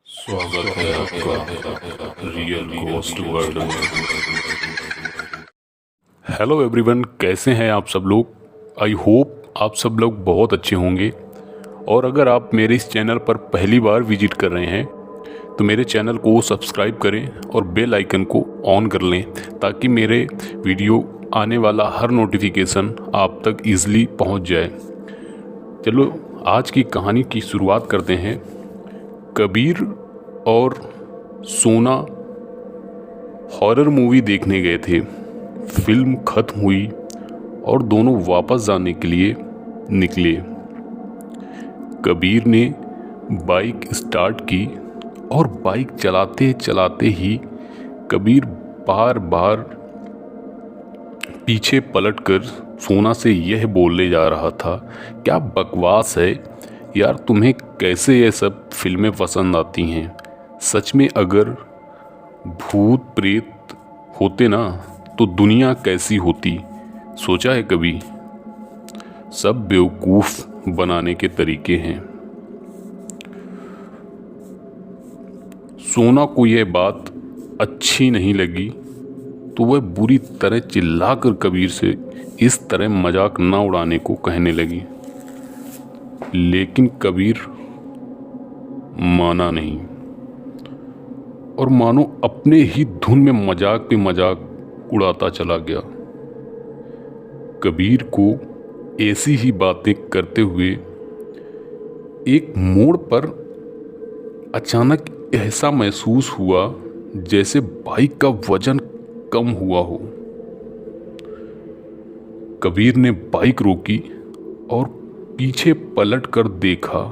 स्वागत है आपका रियल घोस्ट वर्ल्ड में। हेलो एवरीवन, कैसे हैं आप सब लोग। आई होप आप सब लोग बहुत अच्छे होंगे। और अगर आप मेरे इस चैनल पर पहली बार विजिट कर रहे हैं तो मेरे चैनल को सब्सक्राइब करें और बेल आइकन को ऑन कर लें ताकि मेरे वीडियो आने वाला हर नोटिफिकेशन आप तक ईज़िली पहुंच जाए। चलो आज की कहानी की शुरुआत करते हैं। कबीर और सोना हॉरर मूवी देखने गए थे। फिल्म खत्म हुई और दोनों वापस जाने के लिए निकले। कबीर ने बाइक स्टार्ट की और बाइक चलाते चलाते ही कबीर बार बार पीछे पलटकर सोना से यह बोलने जा रहा था, क्या बकवास है यार, तुम्हें कैसे ये सब फिल्में पसंद आती हैं। सच में अगर भूत प्रेत होते ना तो दुनिया कैसी होती, सोचा है कभी। सब बेवकूफ़ बनाने के तरीके हैं। सोना को यह बात अच्छी नहीं लगी तो वह बुरी तरह चिल्लाकर कबीर से इस तरह मजाक ना उड़ाने को कहने लगी, लेकिन कबीर माना नहीं और मानो अपने ही धुन में मजाक पे मजाक उड़ाता चला गया। कबीर को ऐसी ही बातें करते हुए एक मोड़ पर अचानक ऐसा महसूस हुआ जैसे बाइक का वजन कम हुआ हो। कबीर ने बाइक रोकी और पीछे पलट कर देखा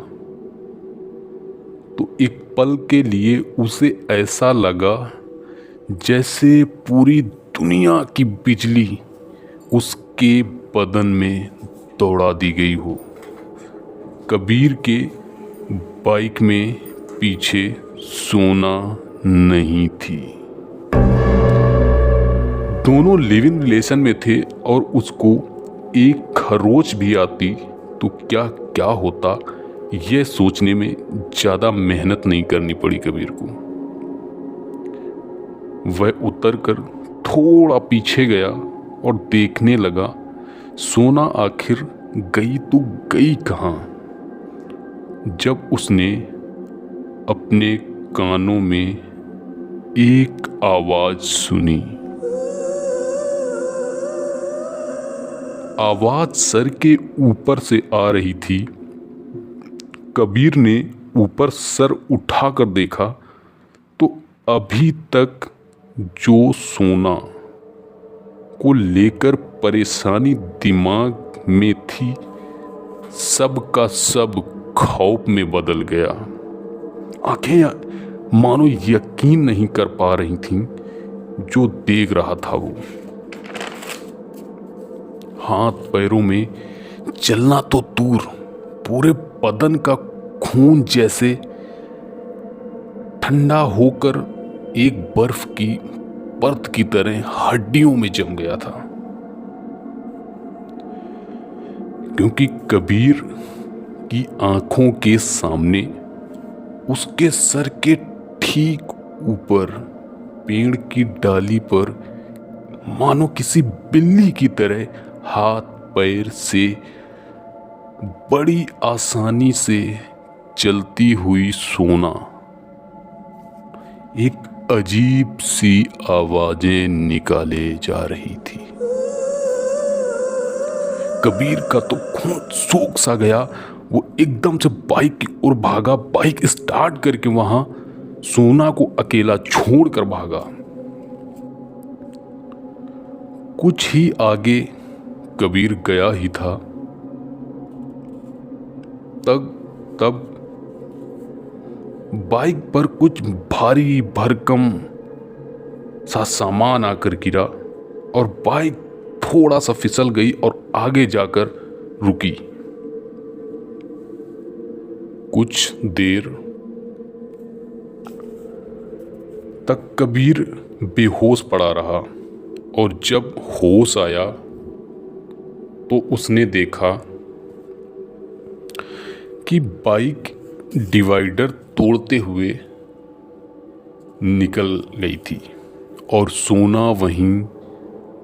तो एक पल के लिए उसे ऐसा लगा जैसे पूरी दुनिया की बिजली उसके बदन में दौड़ा दी गई हो। कबीर के बाइक में पीछे सोना नहीं थी। दोनों लिव इन रिलेशन में थे और उसको एक खरोच भी आती तो क्या क्या होता, यह सोचने में ज़्यादा मेहनत नहीं करनी पड़ी कबीर को। वह उतरकर थोड़ा पीछे गया और देखने लगा सोना आखिर गई तो गई कहाँ। जब उसने अपने कानों में एक आवाज़ सुनी। आवाज़ सर के ऊपर से आ रही थी। कबीर ने ऊपर सर उठाकर देखा तो अभी तक जो सोना को लेकर परेशानी दिमाग में थी, सब का सब खौफ में बदल गया। आंखें मानो यकीन नहीं कर पा रही थीं जो देख रहा था वो। हाथ पैरों में चलना तो दूर, पूरे बदन का खून जैसे ठंडा होकर एक बर्फ की परत की तरह हड्डियों में जम गया था। क्योंकि कबीर की आंखों के सामने उसके सर के ठीक ऊपर पेड़ की डाली पर मानो किसी बिल्ली की तरह हाथ पैर से बड़ी आसानी से चलती हुई सोना एक अजीब सी आवाजें निकाले जा रही थी। कबीर का तो खून सूख सा गया। वो एकदम से बाइक की ओर भागा, बाइक स्टार्ट करके वहां सोना को अकेला छोड़कर भागा। कुछ ही आगे कबीर गया ही था तब बाइक पर कुछ भारी भरकम सा सामान आकर गिरा और बाइक थोड़ा सा फिसल गई और आगे जाकर रुकी। कुछ देर तक कबीर बेहोश पड़ा रहा और जब होश आया तो उसने देखा कि बाइक डिवाइडर तोड़ते हुए निकल गई थी और सोना वहीं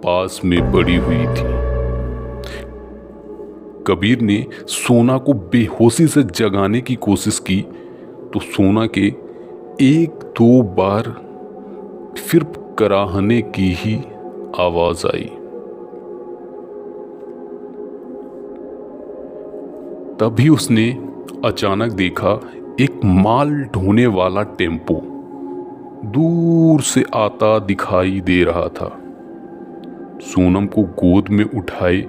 पास में पड़ी हुई थी। कबीर ने सोना को बेहोशी से जगाने की कोशिश की तो सोना के एक दो बार फिर कराहने की ही आवाज आई। तभी उसने अचानक देखा एक माल ढोने वाला टेम्पो दूर से आता दिखाई दे रहा था। सोनम को गोद में उठाए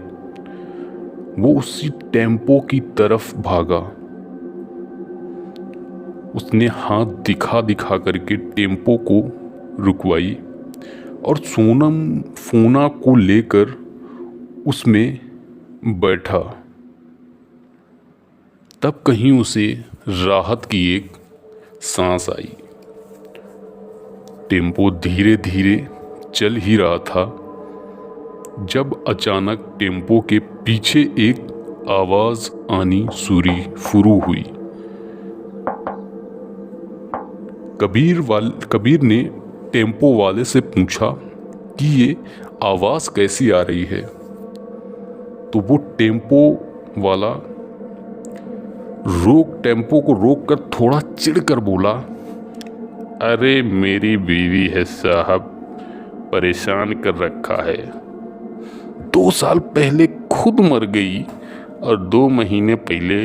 वो उसी टेम्पो की तरफ भागा। उसने हाथ दिखा दिखा करके टेम्पो को रुकवाई और सोनम फोना को लेकर उसमें बैठा। तब कहीं उसे राहत की एक सांस आई। टेम्पो धीरे धीरे चल ही रहा था जब अचानक टेम्पो के पीछे एक आवाज आनी शुरू हुई। कबीर ने टेम्पो वाले से पूछा कि ये आवाज कैसी आ रही है। तो वो टेम्पो वाला टेम्पो को रोक कर थोड़ा चिढ़कर बोला, अरे मेरी बीवी है साहब, परेशान कर रखा है। 2 साल पहले खुद मर गई और 2 महीने पहले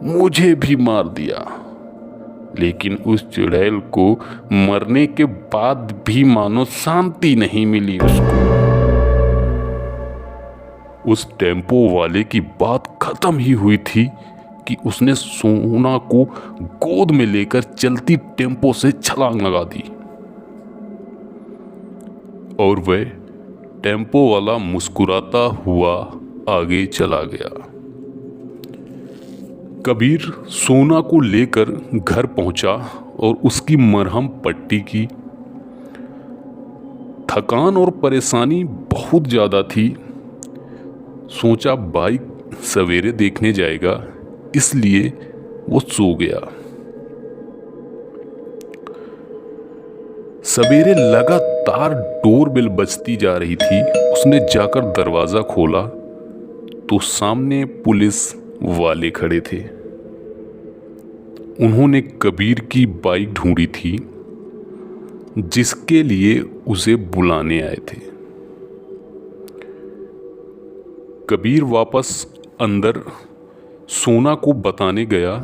मुझे भी मार दिया, लेकिन उस चुड़ैल को मरने के बाद भी मानो शांति नहीं मिली उसको। उस टेम्पो वाले की बात खत्म ही हुई थी कि उसने सोना को गोद में लेकर चलती टेम्पो से छलांग लगा दी और वह टेम्पो वाला मुस्कुराता हुआ आगे चला गया। कबीर सोना को लेकर घर पहुंचा और उसकी मरहम पट्टी की। थकान और परेशानी बहुत ज़्यादा थी। सोचा बाइक सवेरे देखने जाएगा, इसलिए वो सो गया। सवेरे लगातार डोरबेल बजती जा रही थी। उसने जाकर दरवाज़ा खोला तो सामने पुलिस वाले खड़े थे। उन्होंने कबीर की बाइक ढूंढी थी जिसके लिए उसे बुलाने आए थे। कबीर वापस अंदर सोना को बताने गया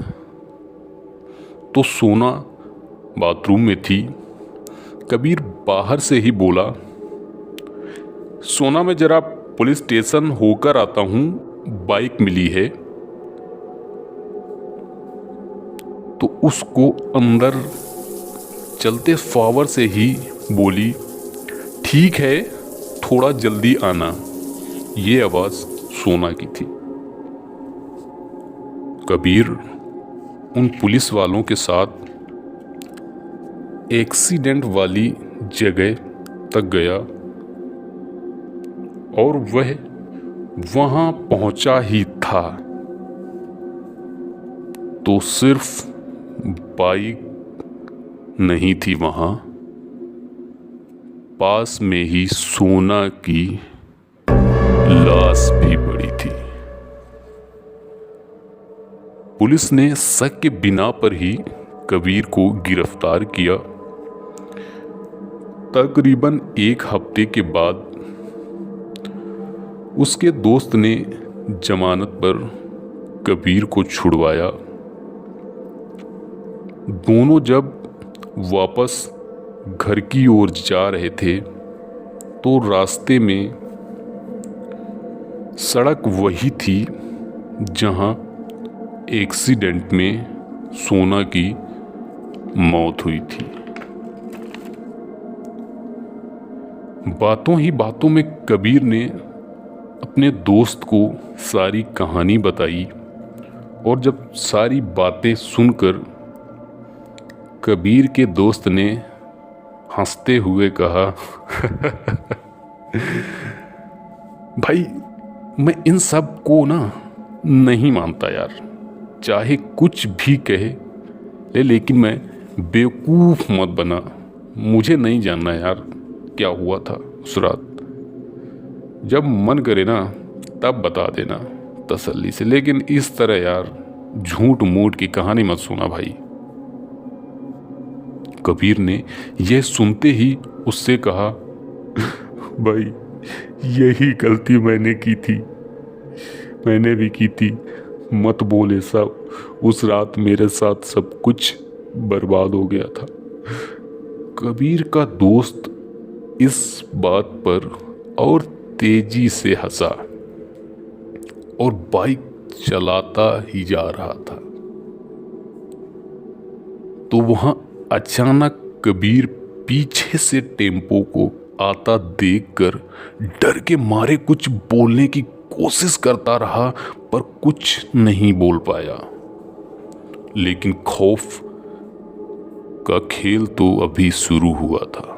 तो सोना बाथरूम में थी। कबीर बाहर से ही बोला, सोना मैं जरा पुलिस स्टेशन होकर आता हूँ, बाइक मिली है। तो उसको अंदर चलते फावर से ही बोली, ठीक है थोड़ा जल्दी आना। ये आवाज़ सोना की थी। कबीर उन पुलिस वालों के साथ एक्सीडेंट वाली जगह तक गया और वह वहां पहुंचा ही था तो सिर्फ बाइक नहीं थी वहां, पास में ही सोना की लाश भी पड़ी थी। पुलिस ने शक के बिना पर ही कबीर को गिरफ्तार किया। तकरीबन 1 हफ्ते के बाद उसके दोस्त ने जमानत पर कबीर को छुड़वाया। दोनों जब वापस घर की ओर जा रहे थे तो रास्ते में सड़क वही थी जहां एक्सीडेंट में सोना की मौत हुई थी। बातों ही बातों में कबीर ने अपने दोस्त को सारी कहानी बताई और जब सारी बातें सुनकर कबीर के दोस्त ने हंसते हुए कहा, भाई मैं इन सब को ना नहीं मानता यार, चाहे कुछ भी कहे ले, लेकिन मैं बेवकूफ़ मत बना। मुझे नहीं जानना यार क्या हुआ था उस रात। जब मन करे ना तब बता देना तसल्ली से, लेकिन इस तरह यार झूठ मूठ की कहानी मत सुना भाई। कबीर ने यह सुनते ही उससे कहा, भाई यही गलती मैंने की थी, मैंने भी की थी, मत बोले साहब, उस रात मेरे साथ सब कुछ बर्बाद हो गया था। कबीर का दोस्त इस बात पर और तेजी से हंसा और बाइक चलाता ही जा रहा था। तो वहां अचानक कबीर पीछे से टेम्पो को आता देखकर डर के मारे कुछ बोलने की कोशिश करता रहा, पर कुछ नहीं बोल पाया। लेकिन खौफ का खेल तो अभी शुरू हुआ था।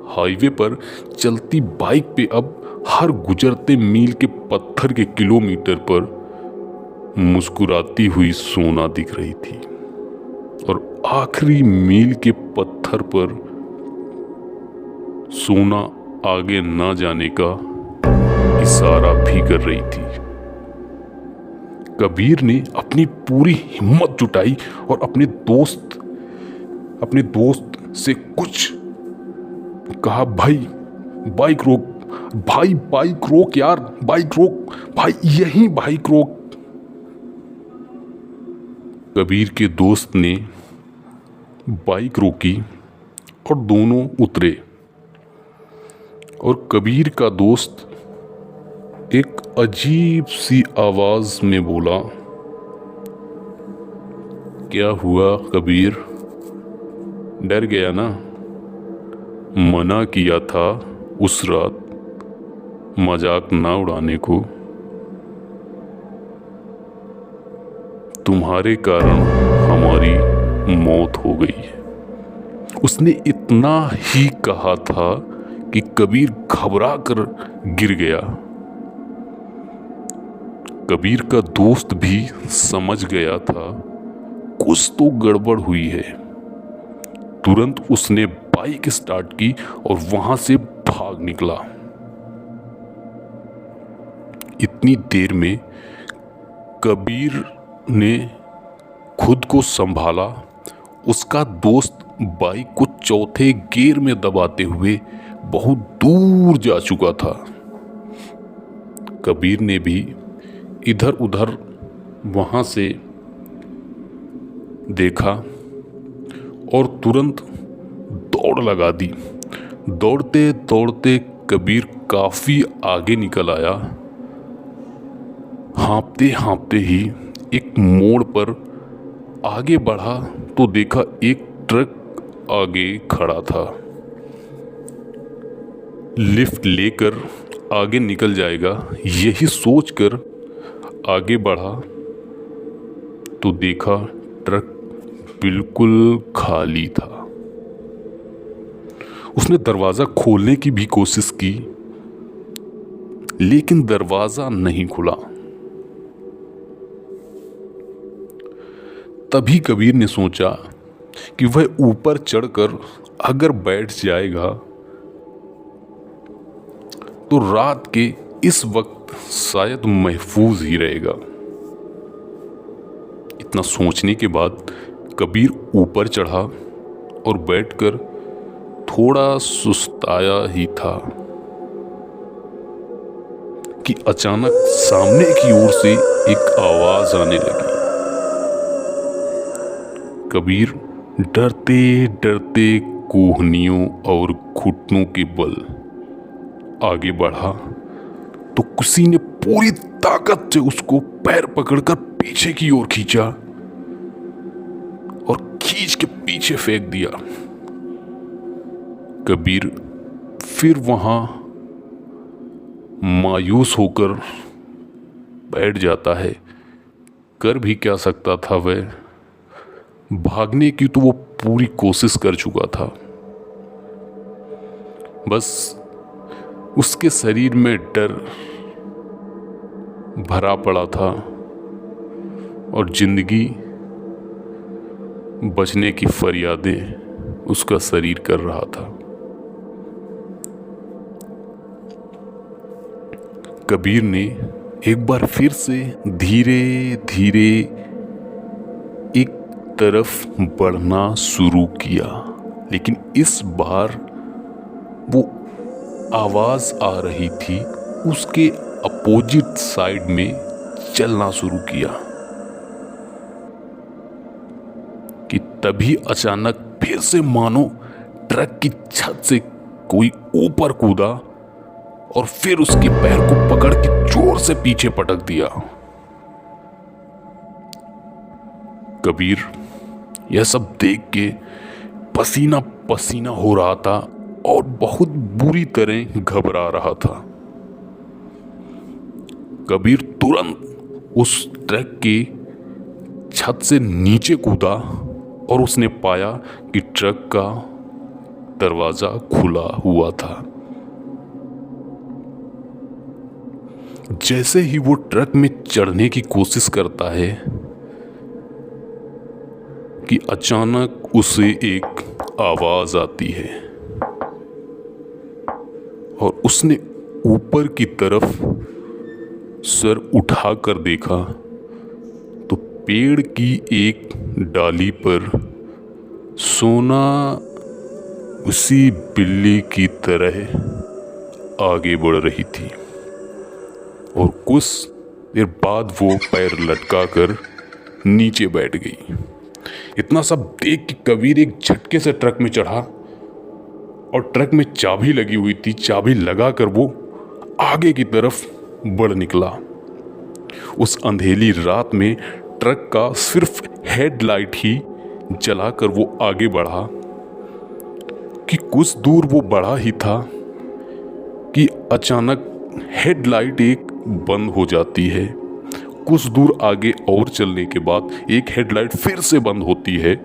हाईवे पर चलती बाइक पे अब हर गुजरते मील के पत्थर के किलोमीटर पर मुस्कुराती हुई सोना दिख रही थी, और आखिरी मील के पत्थर पर सोना आगे ना जाने का इशारा भी कर रही थी। कबीर ने अपनी पूरी हिम्मत जुटाई और अपने दोस्त से कुछ कहा, भाई बाइक रोक, भाई बाइक रोक यार, बाइक रोक भाई, यहीं बाइक रोक। कबीर के दोस्त ने बाइक रोकी और दोनों उतरे, और कबीर का दोस्त एक अजीब सी आवाज में बोला, क्या हुआ कबीर, डर गया ना? मना किया था उस रात मजाक ना उड़ाने को, तुम्हारे कारण हमारी मौत हो गई। उसने इतना ही कहा था कि कबीर घबरा कर गिर गया। कबीर का दोस्त भी समझ गया था कुछ तो गड़बड़ हुई है। तुरंत उसने बाइक स्टार्ट की और वहां से भाग निकला। इतनी देर में कबीर ने खुद को संभाला। उसका दोस्त बाइक को चौथे गियर में दबाते हुए बहुत दूर जा चुका था। कबीर ने भी इधर उधर वहां से देखा और तुरंत दौड़ लगा दी। दौड़ते दौड़ते कबीर काफी आगे निकल आया। हाँफते हाँफते ही एक मोड़ पर आगे बढ़ा तो देखा एक ट्रक आगे खड़ा था। लिफ्ट लेकर आगे निकल जाएगा, यही सोचकर आगे बढ़ा तो देखा ट्रक बिल्कुल खाली था। उसने दरवाजा खोलने की भी कोशिश की, लेकिन दरवाजा नहीं खुला। तभी कबीर ने सोचा कि वह ऊपर चढ़कर अगर बैठ जाएगा तो रात के इस वक्त शायद महफूज ही रहेगा। इतना सोचने के बाद कबीर ऊपर चढ़ा और बैठकर थोड़ा सुस्ताया ही था कि अचानक सामने की ओर से एक आवाज आने लगी। कबीर डरते डरते कोहनियों और घुटनों के बल आगे बढ़ा तो किसी ने पूरी ताकत से उसको पैर पकड़कर पीछे की ओर खींचा और खींच के पीछे फेंक दिया। कबीर फिर वहां मायूस होकर बैठ जाता है। कर भी क्या सकता था वह? भागने की तो वो पूरी कोशिश कर चुका था। बस उसके शरीर में डर भरा पड़ा था और जिंदगी बचने की फरियादें उसका शरीर कर रहा था। कबीर ने एक बार फिर से धीरे धीरे एक तरफ बढ़ना शुरू किया, लेकिन इस बार वो आवाज आ रही थी उसके अपोजिट साइड में चलना शुरू किया कि तभी अचानक फिर से मानो ट्रक की छत से कोई ऊपर कूदा और फिर उसके पैर को पकड़ के जोर से पीछे पटक दिया। कबीर यह सब देख के पसीना पसीना हो रहा था और बहुत बुरी तरह घबरा रहा था। कबीर तुरंत उस ट्रक के छत से नीचे कूदा और उसने पाया कि ट्रक का दरवाजा खुला हुआ था। जैसे ही वो ट्रक में चढ़ने की कोशिश करता है कि अचानक उसे एक आवाज आती है और उसने ऊपर की तरफ सर उठाकर देखा तो पेड़ की एक डाली पर सोना उसी बिल्ली की तरह आगे बढ़ रही थी और कुछ देर बाद वो पैर लटकाकर नीचे बैठ गई। इतना सब देख के कबीर एक झटके से ट्रक में चढ़ा और ट्रक में चाबी लगी हुई थी, चाबी लगाकर वो आगे की तरफ बढ़ निकला। उस अंधेरी रात में ट्रक का सिर्फ हेडलाइट ही जलाकर वो आगे बढ़ा कि कुछ दूर वो बढ़ा ही था कि अचानक हेडलाइट एक बंद हो जाती है। कुछ दूर आगे और चलने के बाद एक हेडलाइट फिर से बंद होती है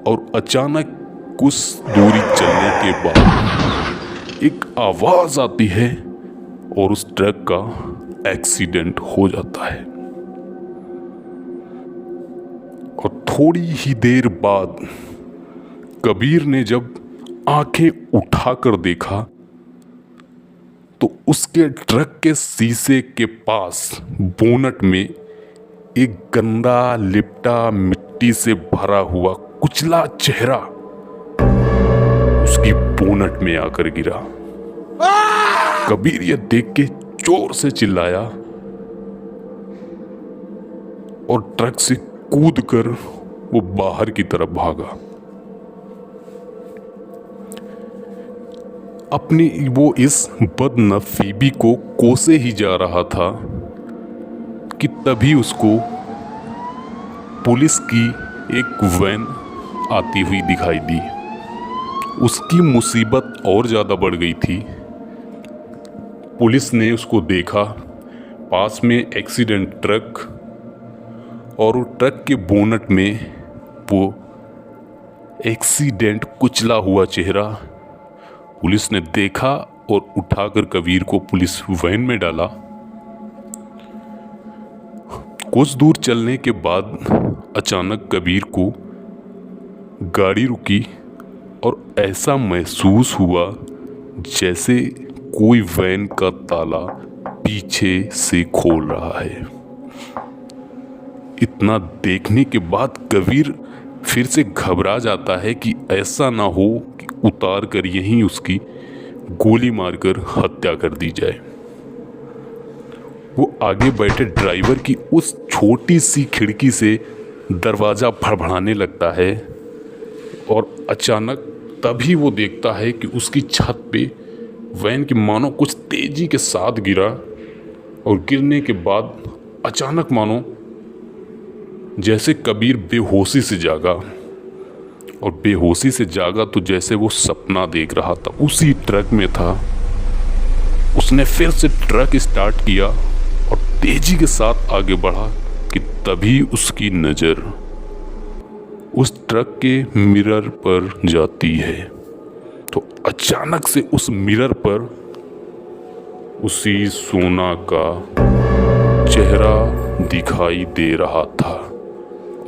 और अचानक कुछ दूरी चलने के बाद एक आवाज आती है और उस ट्रक का एक्सीडेंट हो जाता है। और थोड़ी ही देर बाद कबीर ने जब आंखें उठाकर देखा तो उसके ट्रक के शीशे के पास बोनट में एक गंदा लिपटा मिट्टी से भरा हुआ कुचला चेहरा उसकी बोनट में आकर गिरा। कबीर यह देख के जोर से चिल्लाया और ट्रक से कूदकर वो बाहर की तरफ भागा। अपनी वो इस बदनसीबी को कोसे ही जा रहा था कि तभी उसको पुलिस की एक वैन आती हुई दिखाई दी। उसकी मुसीबत और ज़्यादा बढ़ गई थी। पुलिस ने उसको देखा, पास में एक्सीडेंट ट्रक और वो ट्रक के बोनट में वो एक्सीडेंट कुचला हुआ चेहरा। पुलिस ने देखा और उठाकर कबीर को पुलिस वैन में डाला। कुछ दूर चलने के बाद अचानक कबीर को गाड़ी रुकी और ऐसा महसूस हुआ जैसे कोई वैन का ताला पीछे से खोल रहा है। इतना देखने के बाद कबीर फिर से घबरा जाता है कि ऐसा ना हो कि उतार कर यहीं उसकी गोली मारकर हत्या कर दी जाए। वो आगे बैठे ड्राइवर की उस छोटी सी खिड़की से दरवाज़ा भड़बड़ाने लगता है और अचानक तभी वो देखता है कि उसकी छत पे वैन की मानो कुछ तेज़ी के साथ गिरा और गिरने के बाद अचानक मानो जैसे कबीर बेहोशी से जागा और बेहोशी से जागा तो जैसे वो सपना देख रहा था उसी ट्रक में था। उसने फिर से ट्रक स्टार्ट किया और तेजी के साथ आगे बढ़ा कि तभी उसकी नज़र उस ट्रक के मिरर पर जाती है। तो अचानक से उस मिरर पर उसी सोना का चेहरा दिखाई दे रहा था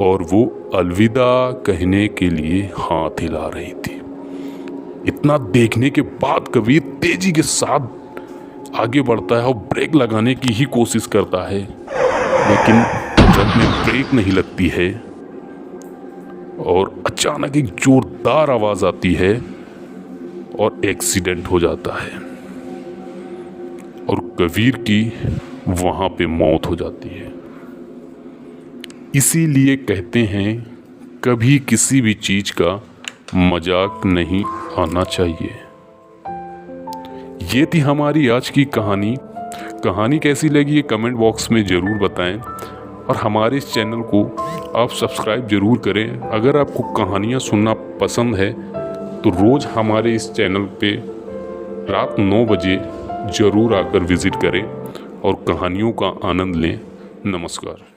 और वो अलविदा कहने के लिए हाथ हिला रही थी। इतना देखने के बाद कबीर तेजी के साथ आगे बढ़ता है और ब्रेक लगाने की ही कोशिश करता है, लेकिन ट्रक में ब्रेक नहीं लगती है और अचानक एक जोरदार आवाज़ आती है और एक्सीडेंट हो जाता है और कबीर की वहाँ पे मौत हो जाती है। इसीलिए कहते हैं कभी किसी भी चीज़ का मजाक नहीं आना चाहिए। ये थी हमारी आज की कहानी कैसी लगी ये कमेंट बॉक्स में ज़रूर बताएं और हमारे इस चैनल को आप सब्सक्राइब ज़रूर करें। अगर आपको कहानियाँ सुनना पसंद है तो रोज़ हमारे इस चैनल पे रात 9 बजे ज़रूर आकर विज़िट करें और कहानियों का आनंद लें। नमस्कार।